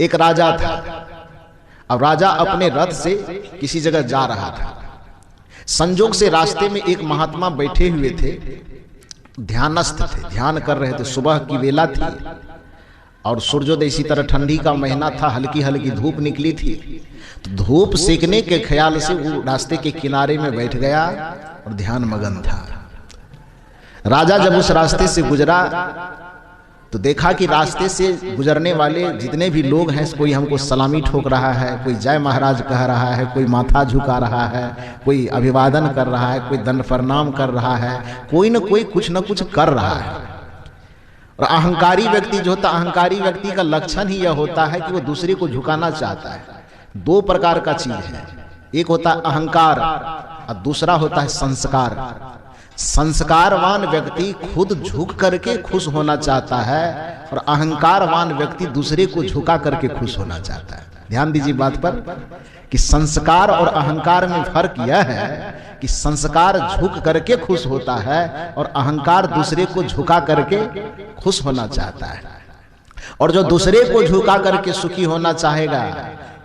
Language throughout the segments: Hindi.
एक राजा था। अब राजा अपने रथ से किसी जगह जा रहा था। संजोग से रास्ते में एक महात्मा बैठे हुए थे, ध्यानस्थ थे, ध्यान कर रहे थे। सुबह की वेला थी और सूर्योदय इसी तरह ठंडी का महीना था, हल्की हल्की धूप निकली थी। तो धूप सेकने के ख्याल से वो रास्ते के किनारे में बैठ गया और ध्यान मगन था। राजा जब उस रास्ते से गुजरा तो देखा कि रास्ते से गुजरने वाले जितने भी लोग हैं, कोई हमको सलामी ठोक रहा है, कोई जय महाराज कह रहा है, कोई माथा झुका रहा है, कोई अभिवादन कर रहा है, कोई दंड प्रणाम कर रहा है, कोई न कोई कुछ न कुछ कर रहा है। और अहंकारी व्यक्ति जो होता, अहंकारी व्यक्ति का लक्षण ही यह होता है कि वो दूसरे को झुकाना चाहता है। दो प्रकार का चीज है, एक होता है अहंकार और दूसरा होता है संस्कार। संस्कारवान व्यक्ति खुद झुक करके खुश होना चाहता है और अहंकारवान व्यक्ति दूसरे को झुका करके खुश होना चाहता है। ध्यान दीजिए बात पर कि संस्कार और अहंकार में फर्क यह है कि संस्कार झुक करके खुश होता है और अहंकार दूसरे को झुका करके खुश होना चाहता है। और जो दूसरे को झुका करके सुखी होना चाहेगा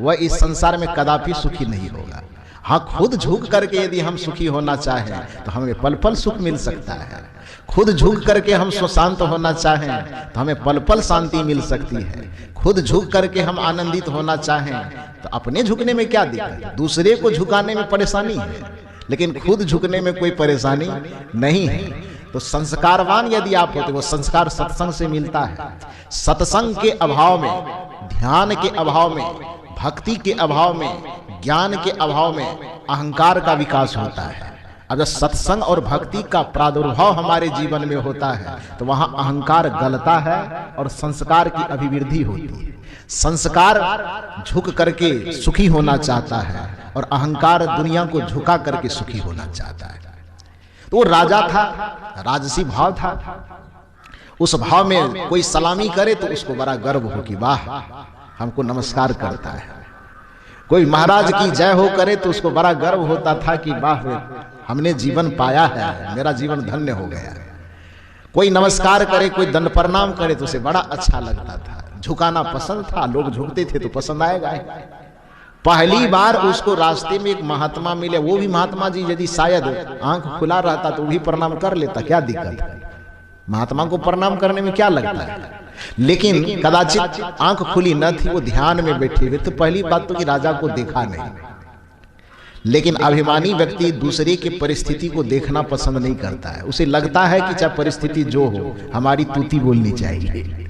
वह इस संसार में कदापि सुखी नहीं होगा। हाँ, खुद झुक करके यदि हम सुखी होना चाहें तो हमें पल पल सुख मिल सकता है। खुद झुक करके हम शांत होना चाहें तो हमें पल पल शांति मिल सकती है। खुद झुक करके हम आनंदित होना चाहें तो अपने झुकने में क्या दिक्कत, दूसरे को झुकाने में परेशानी है, लेकिन खुद झुकने में कोई परेशानी नहीं है। तो संस्कारवान यदि आप होते, वो संस्कार सत्संग से मिलता है। सत्संग के अभाव में, ध्यान के अभाव में, भक्ति के अभाव में, ज्ञान के अभाव में अहंकार का विकास होता है। अब जब सत्संग और भक्ति का प्रादुर्भाव हमारे जीवन में होता है तो वहां अहंकार गलता है और संस्कार की अभिवृद्धि होती है। संस्कार झुक करके सुखी होना चाहता है और अहंकार दुनिया को झुका करके सुखी होना चाहता है। तो वो राजा था, राजसी भाव था। उस भाव में कोई सलामी करे तो उसको बड़ा गर्व हो कि वाह हमको नमस्कार करता है। कोई महाराज की जय हो करे तो उसको बड़ा गर्व होता था कि वाह हमने जीवन पाया है, मेरा जीवन धन्य हो गया। कोई नमस्कार करे, कोई दंड प्रणाम करे तो उसे बड़ा अच्छा लगता था। झुकाना पसंद था, लोग झुकते थे तो पसंद आएगा। पहली बार उसको रास्ते में एक महात्मा मिले, वो भी महात्मा जी यदि शायद आंख खुला रहता तो भी प्रणाम कर लेता, क्या दिक्कत है। महात्मा को प्रणाम करने में क्या लगता है, लेकिन कदाचित आंख खुली न थी, वो ध्यान में बैठे हुए। तो पहली बात तो कि राजा को देखा नहीं। लेकिन अभिमानी व्यक्ति दूसरे की परिस्थिति को देखना पसंद नहीं करता है। उसे लगता है कि चाहे परिस्थिति जो हो हमारी तूती बोलनी चाहिए।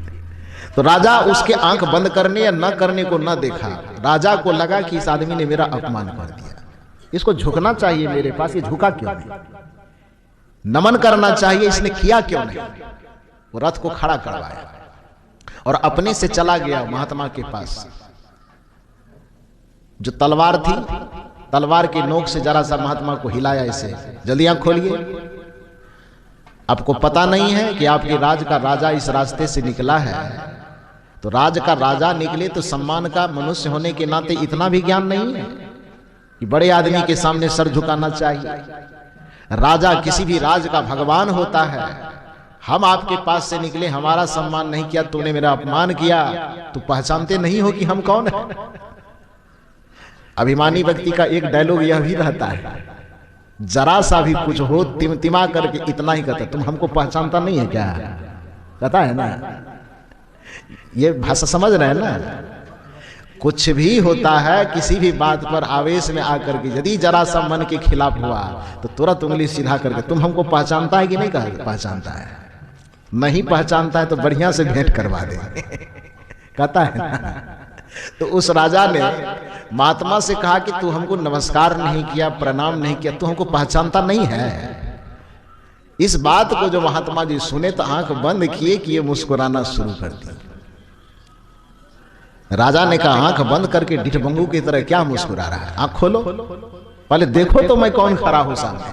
तो राजा उसके आंख बंद करने या न करने को न देखा। राजा को लगा कि इस आदमी ने मेरा अपमान कर दिया, इसको झुकना चाहिए मेरे पास, ये झुका क्यों नहीं, नमन करना चाहिए, इसने किया क्यों नहीं। वो रथ को खड़ा करवाया और अपने से चला गया महात्मा के पास। जो तलवार थी, तलवार की नोक से जरा सा महात्मा को हिलाया, इसे जल्दी आंख खोलिए, आपको पता नहीं है कि आपके राज का राजा इस रास्ते से निकला है। तो राज का राजा निकले तो सम्मान का मनुष्य होने के नाते इतना भी ज्ञान नहीं है कि बड़े आदमी के सामने सर झुकाना चाहिए। राजा किसी भी राज का भगवान होता है। हम आपके पास से निकले, हमारा सम्मान नहीं किया, तुमने मेरा अपमान किया, तो पहचानते नहीं हो कि हम कौन है। अभिमानी व्यक्ति का एक डायलॉग यह भी रहता है, जरा सा भी कुछ हो तिमतिमा करके इतना ही कहता, तुम हमको पहचानता नहीं है क्या, कहता है ना। ये भाषा समझ रहे हैं ना। कुछ भी होता है, किसी भी बात पर आवेश में आकर के यदि जरा सा मन के खिलाफ हुआ तो तुरंत उंगली सीधा करके, तुम हमको पहचानता है कि नहीं, कहा पहचानता है, नहीं पहचानता है तो बढ़िया से भेंट करवा दे, कहता है ना। तो उस राजा ने महात्मा से कहा कि तू हमको नमस्कार नहीं किया, प्रणाम नहीं किया, तू हमको पहचानता नहीं है। इस बात को जो महात्मा जी सुने तो आंख बंद किए कि ये मुस्कुराना शुरू कर दी। राजा ने कहा आंख बंद करके डिठबंगू की तरह क्या मुस्कुरा रहा है, आंख खोलो, पहले देखो तो मैं कौन खड़ा हूं सामने,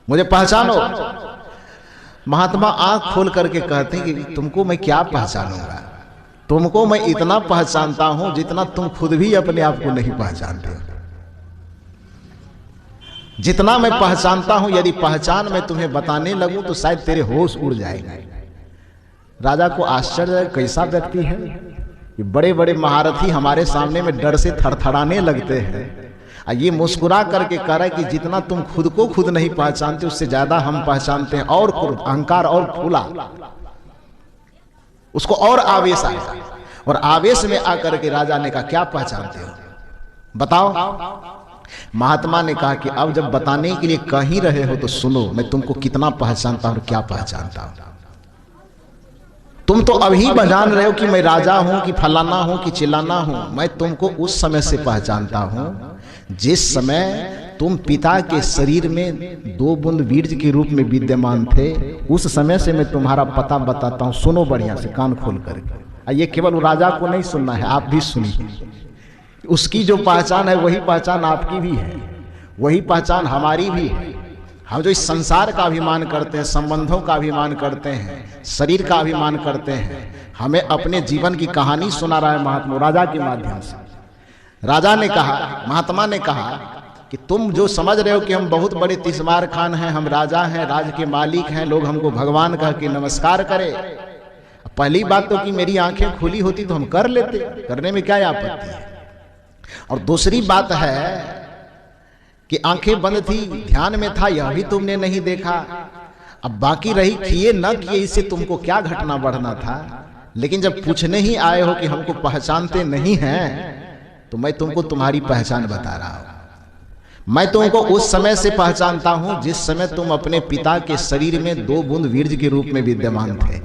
मुझे पहचानो। महात्मा आंख खोल करके कहते हैं कि तुमको मैं क्या पहचानूंगा, तुमको मैं इतना पहचानता हूं जितना तुम खुद भी अपने आप को नहीं पहचानते हो। जितना मैं पहचानता हूं, यदि पहचान मैं तुम्हें बताने लगूं तो शायद तेरे होश उड़ जाएंगे। राजा को आश्चर्य, कैसा व्यक्ति है, कि बड़े बड़े महारथी हमारे सामने में डर से थरथराने लगते हैं, ये मुस्कुरा करके कह रहा है कि जितना तुम खुद को खुद नहीं पहचानते उससे ज्यादा हम पहचानते हैं। और अहंकार और फूला, उसको और आवेश आया, और आवेश में आकर के राजा ने कहा क्या पहचानते हो बताओ। महात्मा ने कहा कि अब जब बताने के लिए कह ही रहे हो तो सुनो, मैं तुमको कितना पहचानता हूं और क्या पहचानता हूं। तुम तो अभी बजान रहे हो कि मैं राजा हूं कि फलाना हूं कि चिल्लाना हूं। मैं तुमको उस समय से पहचानता हूं जिस समय तुम पिता के शरीर में 2 बूंद बीज के रूप में विद्यमान थे, उस समय से मैं तुम्हारा पता बताता हूं। सुनो बढ़िया से कान खोल करके। ये केवल राजा को नहीं सुनना है, आप भी सुनिए। उसकी जो पहचान है वही पहचान आपकी भी है, वही पहचान हमारी भी है। हम जो इस संसार का अभिमान करते हैं, संबंधों का अभिमान करते हैं, शरीर का अभिमान करते हैं, हमें अपने जीवन की कहानी सुना रहा है महात्मा राजा के माध्यम से। राजा ने कहा, महात्मा ने कहा कि तुम जो समझ रहे हो कि हम बहुत बड़े तिस्मार खान हैं, हम राजा हैं, राज के मालिक हैं, लोग हमको भगवान कह के नमस्कार करें। पहली बात तो कि मेरी आंखें खुली होती तो हम कर लेते, करने में क्या आपत्ति है। और दूसरी बात है कि आंखें बंद थी, ध्यान में था, यह भी तुमने नहीं देखा। अब बाकी रही किए न किए, इससे तुमको क्या घटना बढ़ना था। लेकिन जब पूछने ही आए हो कि हमको पहचानते नहीं हैं, तो मैं तुमको तुम्हारी पहचान बता रहा हूं। मैं तुमको उस समय से पहचानता हूं जिस समय तुम अपने पिता के शरीर में 2 बूंद वीर्य के रूप में विद्यमान थे।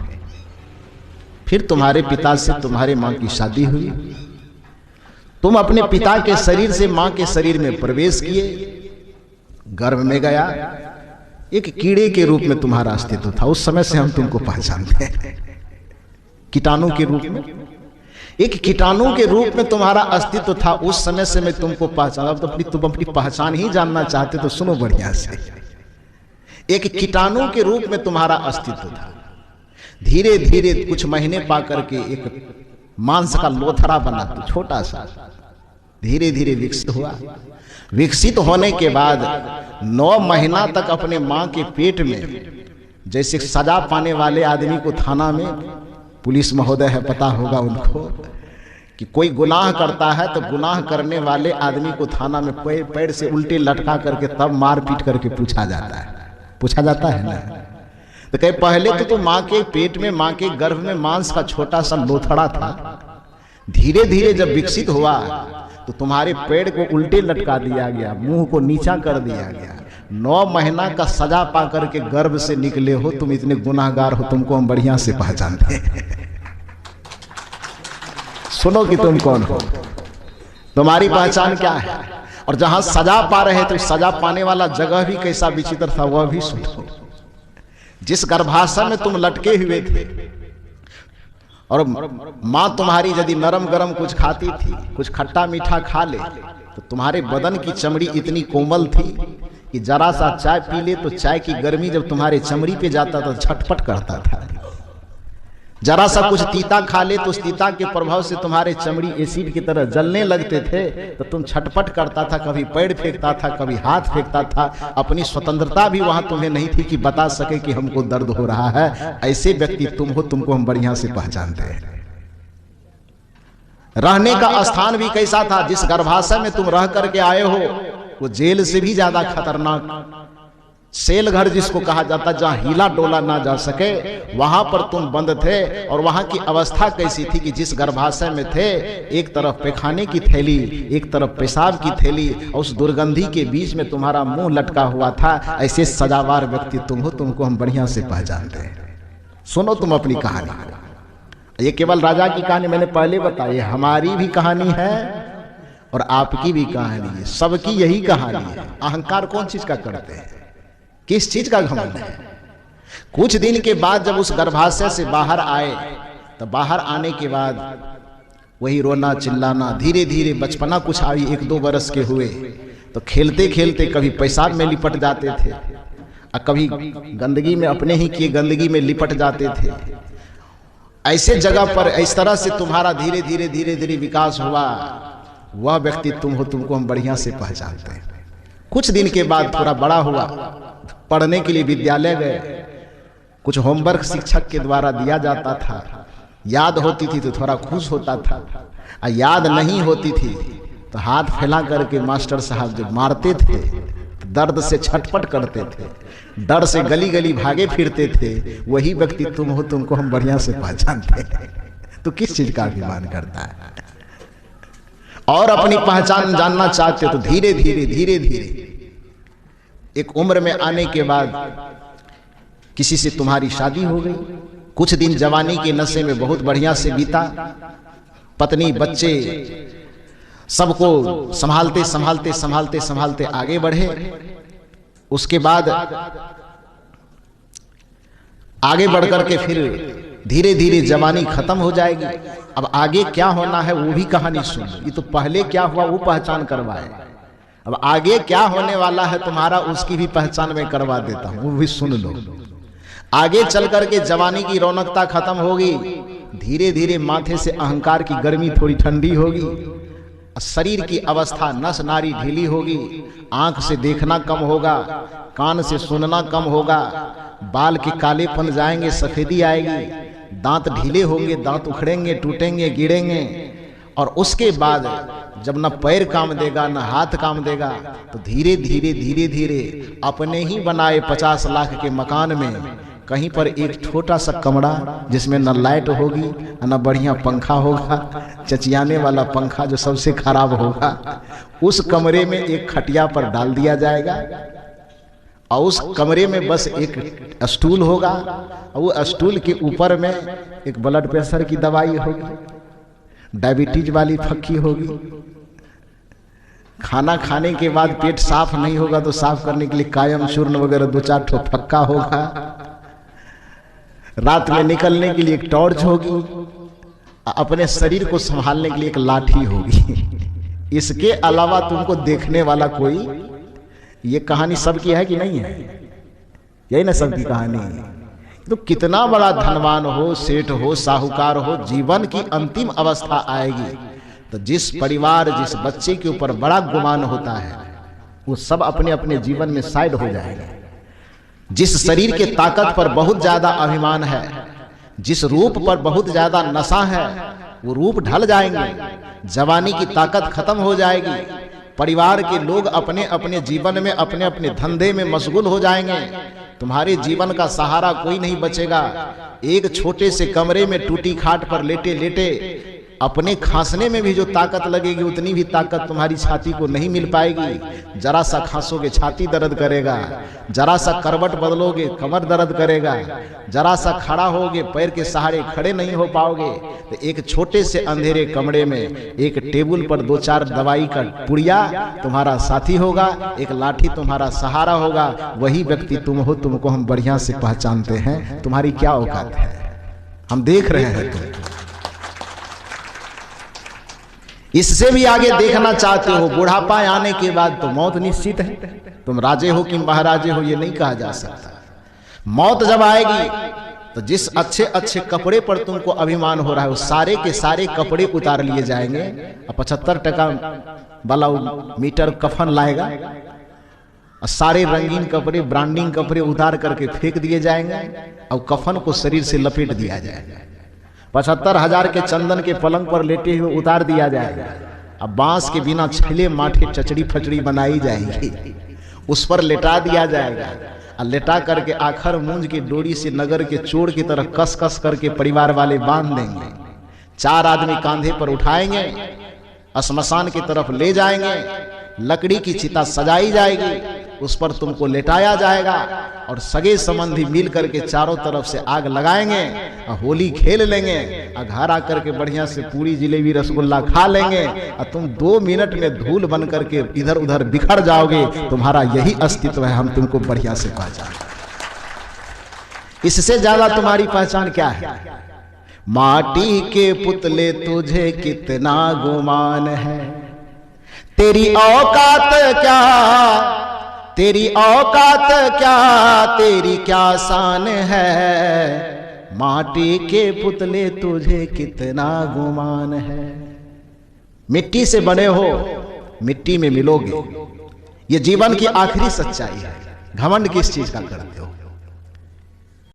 फिर तुम्हारे पिता से तुम्हारे मां की शादी हुई, तुम अपने पिता के शरीर से मां के शरीर में प्रवेश किए, गर्भ में गया, एक कीड़े के रूप में तुम्हारा अस्तित्व था। उस समय से हम तुमको पहचानते हैं, कीटाणु के रूप में, एक कीटाणु के रूप में तुम्हारा अस्तित्व था। उस समय से मैं तुमको पहचाना। अब तो तुम अपनी पहचान ही जानना चाहते तो सुनो बढ़िया से। एक कीटाणु के रूप में तुम्हारा अस्तित्व था। धीरे धीरे कुछ महीने पा करके एक मांस का लोथड़ा बना, तो छोटा सा, धीरे धीरे विकसित हुआ। विकसित होने के बाद 9 महीना तक अपने मां के पेट में, जैसे सजा पाने वाले आदमी को थाना में, पुलिस महोदय है पता होगा उनको, कि कोई गुनाह करता है तो गुनाह करने वाले आदमी को थाना में पैर से उल्टे लटका करके तब मार पीट करके पूछा जाता है ना। तो कहे पहले तो मां के पेट में, मां के गर्भ में मांस का छोटा सा लोथड़ा था। धीरे धीरे जब विकसित हुआ तो तुम्हारे पेड़ को उल्टे लटका दिया गया, मुंह को नीचा कर दिया गया। 9 महीना का सजा पा करके गर्भ से निकले हो, तुम इतने गुनाहगार हो, तुमको हम बढ़िया से पहचानते हैं। सुनो कि तुम कौन हो, तुम्हारी पहचान क्या है। और जहां सजा पा रहे थे, सजा पाने वाला जगह भी कैसा विचित्र था वह भी सुनो। जिस गर्भाशय में तुम लटके हुए थे, और मां तुम्हारी यदि नरम गरम कुछ खाती थी, कुछ खट्टा मीठा खा ले, तो तुम्हारे बदन की चमड़ी इतनी कोमल थी कि जरा सा चाय पी ले तो चाय की गर्मी जब तुम्हारे चमड़ी पे जाता था झटपट करता था। जरा सा कुछ तीता खा ले तो उस तीता के प्रभाव से तुम्हारे चमड़ी एसिड की तरह जलने लगते थे, तो तुम छटपट करता था, कभी पैर फेंकता था, कभी हाथ फेंकता था। अपनी स्वतंत्रता भी वहां तुम्हें नहीं थी कि बता सके कि हमको दर्द हो रहा है। ऐसे व्यक्ति तुम हो, तुमको हम बढ़िया से पहचानते हैं। रहने का स्थान भी कैसा था, जिस गर्भाशय में तुम रह करके आए हो वो जेल से भी ज्यादा खतरनाक सेल घर जिसको कहा जाता, जहां हिला डोला ना जा सके, वहां पर तुम बंद थे। और वहां की अवस्था कैसी थी कि जिस गर्भाशय में थे, एक तरफ पैखाने की थैली, एक तरफ पेशाब की थैली, और उस दुर्गंधी के बीच में तुम्हारा मुंह लटका हुआ था। ऐसे सजावार व्यक्ति तुम हो, तुमको हम बढ़िया से पहचानते हैं। सुनो तुम अपनी कहानी। ये केवल राजा की कहानी मैंने पहले बताई, हमारी भी कहानी है और आपकी भी कहानी है, सबकी यही कहानी है। अहंकार कौन चीज का करते हैं, किस चीज का घमंड है। कुछ दिन के बाद जब उस गर्भाशय से बाहर आए, तो बाहर आने के बाद वही रोना चिल्लाना, धीरे धीरे बचपना कुछ आई, 1-2 बरस के हुए तो खेलते खेलते कभी पेशाब में लिपट जाते थे, और कभी गंदगी में, अपने ही किए गंदगी में लिपट जाते थे। ऐसे जगह पर इस तरह से तुम्हारा धीरे धीरे धीरे धीरे विकास हुआ। वह व्यक्ति तुम हो, तुमको हम बढ़िया से पहचानते हैं। कुछ दिन के बाद थोड़ा बड़ा हुआ, पढ़ने के लिए विद्यालय गए। कुछ होमवर्क शिक्षक के द्वारा दिया जाता था, याद होती थी तो थोड़ा खुश होता था, और याद नहीं होती थी तो हाथ फैला करके मास्टर साहब जब मारते थे तो दर्द से छटपट करते थे, डर से गली गली भागे फिरते थे। वही व्यक्ति तुम हो, तुमको हम बढ़िया से पहचानते हैं। तो किस चीज का अभिमान करता है? और अपनी पहचान जानना चाहते हो तो धीरे धीरे धीरे धीरे एक उम्र में आने के बाद किसी से तुम्हारी शादी हो गई, कुछ दिन जवानी के नशे में बहुत बढ़िया से बीता, पत्नी बच्चे सबको संभालते संभालते संभालते संभालते आगे बढ़े। उसके बाद आगे बढ़कर के फिर धीरे धीरे जवानी खत्म हो जाएगी। अब आगे क्या होना है वो भी कहानी सुन लो। ये तो पहले क्या हुआ वो पहचान करवाए, अब आगे क्या होने वाला है तुम्हारा उसकी भी पहचान मैं करवा देता हूं, वो भी सुन लो। आगे चल करके जवानी की रौनकता खत्म होगी, धीरे धीरे माथे से अहंकार की गर्मी थोड़ी ठंडी होगी, शरीर की अवस्था नस नारी ढीली होगी, आंख से देखना कम होगा, कान से सुनना कम होगा, बाल के कालेपन जाएंगे, सफेदी आएगी, दांत ढीले होंगे, दांत उखड़ेंगे, टूटेंगे, गिरेंगे। और उसके बाद जब न पैर काम देगा न हाथ काम देगा तो धीरे धीरे धीरे धीरे अपने ही बनाए 50 लाख के मकान में कहीं पर एक छोटा सा कमरा जिसमें न लाइट होगी न बढ़िया पंखा होगा, चचियाने वाला पंखा जो सबसे खराब होगा, उस कमरे में एक खटिया पर डाल दिया जाएगा और उस कमरे में बस एक स्टूल होगा और वो स्टूल के ऊपर में एक ब्लड प्रेशर की दवाई होगी, डायबिटीज वाली फक्की होगी। खाना खाने के बाद पेट साफ नहीं होगा तो साफ करने के लिए कायम चूर्ण वगैरह 2-4 ठो फक्का होगा। रात में निकलने के लिए एक टॉर्च होगी, अपने शरीर को संभालने के लिए एक लाठी होगी। इसके अलावा तुमको देखने वाला कोई, ये कहानी सबकी है कि नहीं है? यही ना सबकी कहानी है। तो कितना बड़ा धनवान हो, सेठ हो, साहूकार हो, जीवन की अंतिम अवस्था आएगी तो जिस परिवार जिस बच्चे के ऊपर बड़ा गुमान होता है वो सब अपने अपने जीवन में साइड हो जाएगा। जिस शरीर के ताकत पर बहुत ज्यादा अभिमान है, जिस रूप पर बहुत ज्यादा नशा है, वो रूप ढल जाएंगे, जवानी की ताकत खत्म हो जाएगी, परिवार के लोग अपने अपने जीवन में अपने अपने धंधे में मशगूल हो जाएंगे, तुम्हारे जीवन का सहारा कोई नहीं बचेगा। एक छोटे से कमरे में टूटी खाट पर लेटे लेटे अपने खांसने में भी जो ताकत लगेगी उतनी भी ताकत तुम्हारी छाती को नहीं मिल पाएगी। जरा सा खांसोगे छाती दर्द करेगा, जरा सा करवट बदलोगे कमर दर्द करेगा, जरा सा खड़ा होगे पैर के सहारे खड़े नहीं हो पाओगे। तो एक छोटे से अंधेरे कमरे में एक टेबल पर 2-4 दवाई का पुड़िया तुम्हारा साथी होगा, एक लाठी तुम्हारा सहारा होगा। वही व्यक्ति तुम हो, तुमको हम बढ़िया से पहचानते हैं, तुम्हारी क्या औकात है, हम देख रहे हैं तुमको। इससे भी आगे देखना चाहते हो, बुढ़ापा आने के बाद तो मौत निश्चित है। तुम राजे हो कि महाराजे हो ये नहीं कहा जा सकता। मौत जब आएगी तो जिस अच्छे अच्छे कपड़े पर तुमको अभिमान हो रहा है वो सारे के सारे कपड़े उतार लिए जाएंगे और 75 टका वाला मीटर कफन लाएगा और सारे रंगीन कपड़े ब्रांडिंग कपड़े उतार करके फेंक दिए जाएंगे और कफन को शरीर से लपेट दिया जाएगा। 75,000 के चंदन के पलंग पर लेटे हुए उतार दिया जाएगा। अब बांस के बिना छले माठे चचड़ी फचड़ी बनाई जाएगी, उस पर लेटा दिया जाएगा और लेटा करके आखिर मूंज की डोरी से नगर के चोर की तरह कस कस करके परिवार वाले बांध देंगे। 4 आदमी कांधे पर उठाएंगे, श्मशान की तरफ ले जाएंगे, लकड़ी की चिता सजाई जाएगी, उस पर तुमको लेटाया जाएगा और सगे संबंधी मिल करके चारों तरफ से आग लगाएंगे और होली खेल लेंगे और घर आकर के बढ़िया से पूरी जिलेबी रसगुल्ला खा लेंगे और तुम 2 मिनट में धूल बन करके इधर उधर बिखर जाओगे। तुम्हारा यही अस्तित्व है, हम तुमको बढ़िया से पहचान। इससे ज्यादा तुम्हारी पहचान क्या है? माटी के पुतले तुझे कितना गुमान है, तेरी औकात क्या, तेरी औकात क्या, तेरी क्या शान है, माटी के पुतले तुझे कितना गुमान है। मिट्टी से बने हो, मिट्टी में मिलोगे, ये जीवन की आखिरी सच्चाई है। घमंड किस चीज का करते हो?